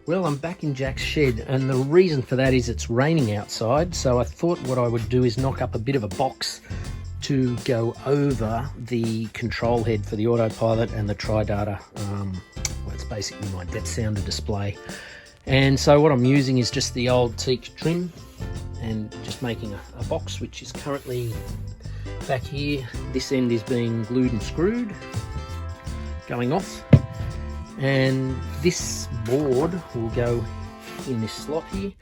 Well, I'm back in Jack's shed, and the reason for that is it's raining outside, so I thought what I would do is knock up a bit of a box to go over the control head for the autopilot and the tridata. Well, it's basically my depth sounder display. And so what I'm using is just the old teak trim and just making a box, which is currently back here. This end is being glued and screwed, going off. And this board will go in this slot here.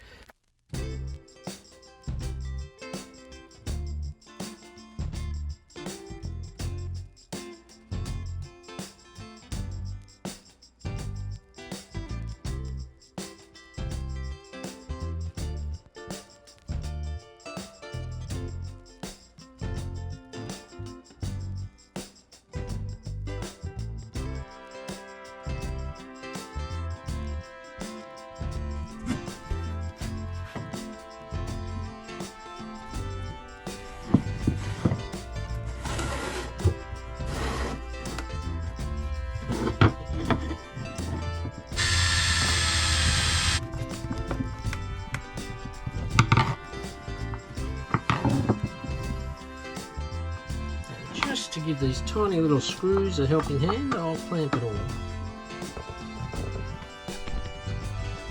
Just to give these tiny little screws a helping hand, I'll clamp it all.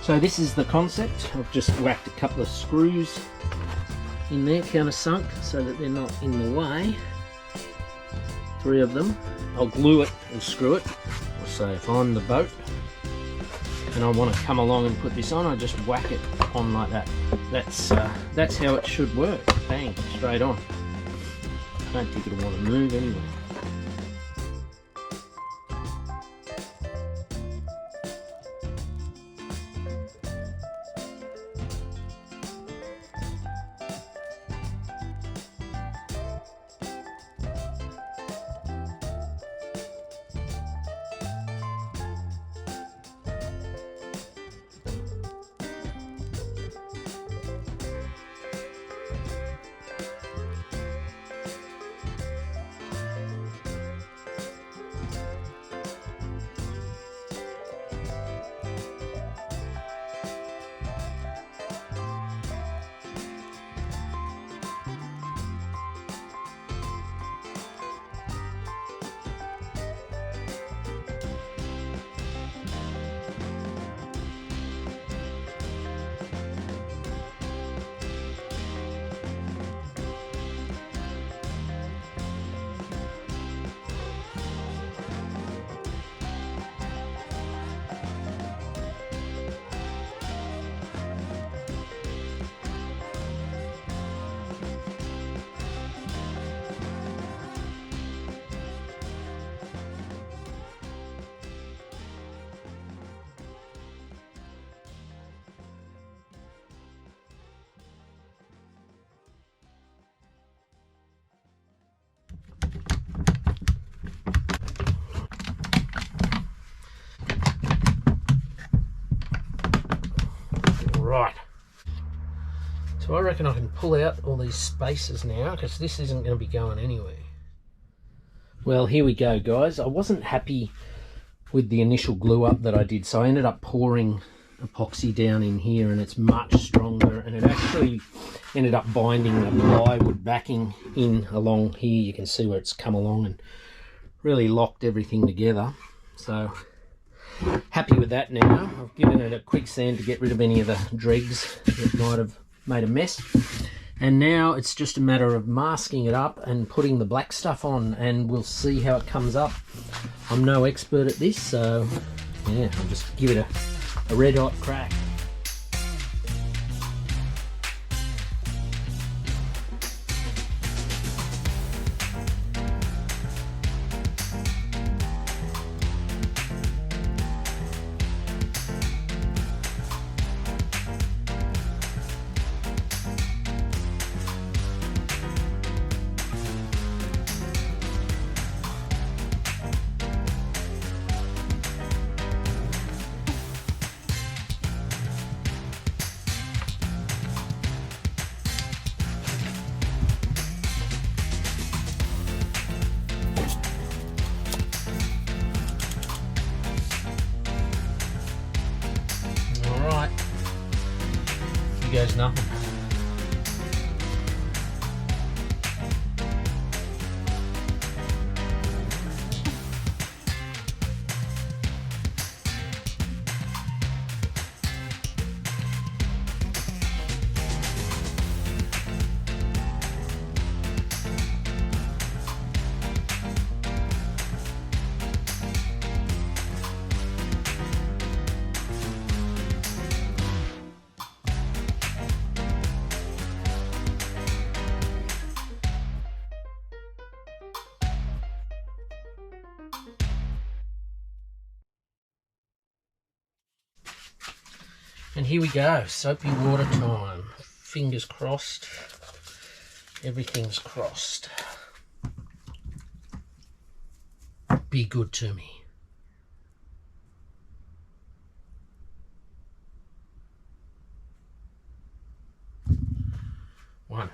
So this is the concept. I've just whacked a couple of screws in there, countersunk, so that they're not in the way. 3 of them. I'll glue it and screw it. So if I'm the boat and I want to come along and put this on, I just whack it on like that. That's how it should work. Bang, straight on. I don't think it'll want to move anyway. Right, so I reckon I can pull out all these spaces now, because this isn't going to be going anywhere. Well, here we go, guys. I wasn't happy with the initial glue up that I did, so I ended up pouring epoxy down in here, and it's much stronger, and it actually ended up binding the plywood backing in along here. You can see where it's come along and really locked everything together. So happy with that now. I've given it a quick sand to get rid of any of the dregs that might have made a mess. And now it's just a matter of masking it up and putting the black stuff on, and we'll see how it comes up. I'm no expert at this, so yeah, I'll just give it a red hot crack. goes nothing. And here we go, soapy water time. Fingers crossed, everything's crossed. Be good to me. One.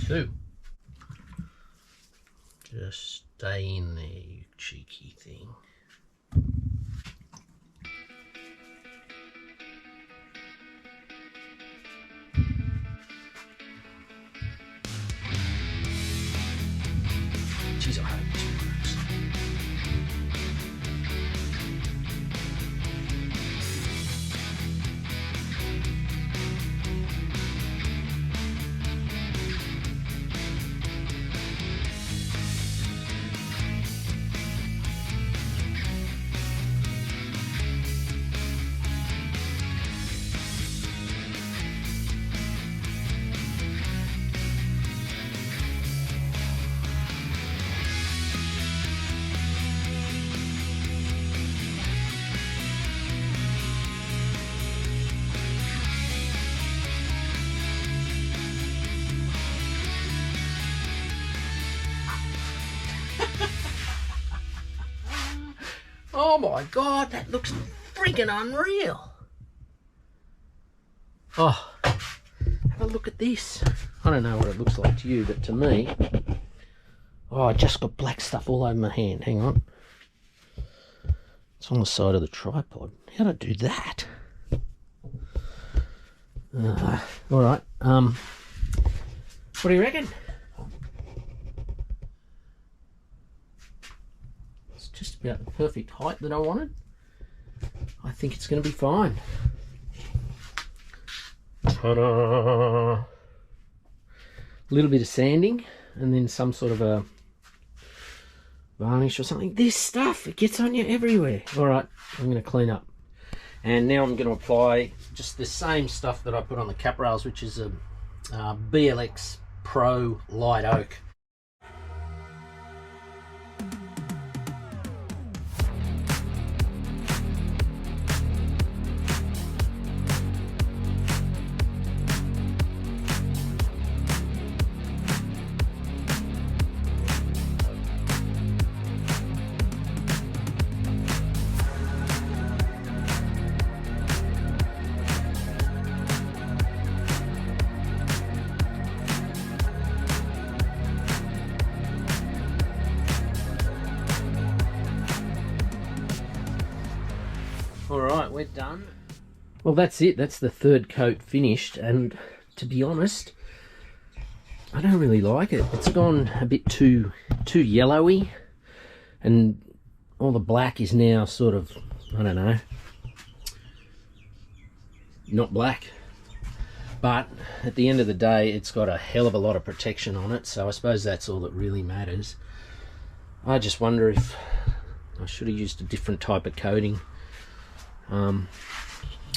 Two. Just stay in there, you cheeky thing. Jeez, I hope this works. Oh my God, that looks freaking unreal. Oh, have a look at this. I don't know what it looks like to you, but to me, oh, I just got black stuff all over my hand. Hang on. It's on the side of the tripod. How'd I do that? All right. What do you reckon? It's just about the perfect height that I wanted. I think it's going to be fine. Ta-da! A little bit of sanding and then some sort of a varnish or something. This stuff, it gets on you everywhere. All right, I'm going to clean up. And now I'm going to apply just the same stuff that I put on the cap rails, which is a BLX Pro Light Oak. Alright, we're done. Well, that's it. That's the third coat finished, and to be honest, I don't really like it. It's gone a bit too yellowy, and all the black is now sort of, I don't know, not black. But at the end of the day, it's got a hell of a lot of protection on it, so I suppose that's all that really matters. I just wonder if I should have used a different type of coating.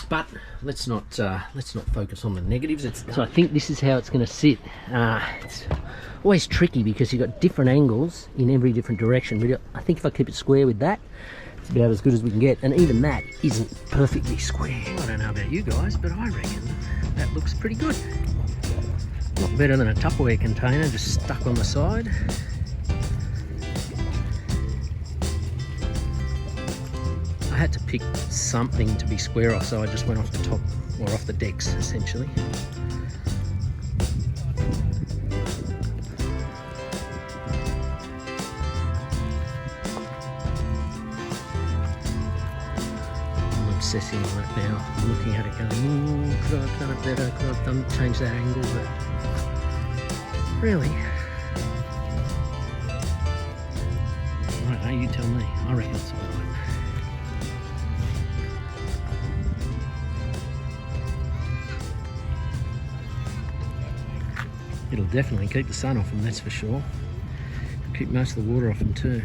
But let's not focus on the negatives. So I think this is how it's going to sit. It's always tricky because you've got different angles in every different direction. But I think if I keep it square with that, it's about as good as we can get. And even that isn't perfectly square. I don't know about you guys, but I reckon that looks pretty good. A lot better than a Tupperware container just stuck on the side. I had to pick something to be square off, so I just went off the top, or off the decks essentially. processing on it now. I'm looking at it going, oh, could I have done it better? Could I have changed that angle? But really, I don't know, you tell me. I reckon it's alright. It'll definitely keep the sun off them, that's for sure. Keep most of the water off them too.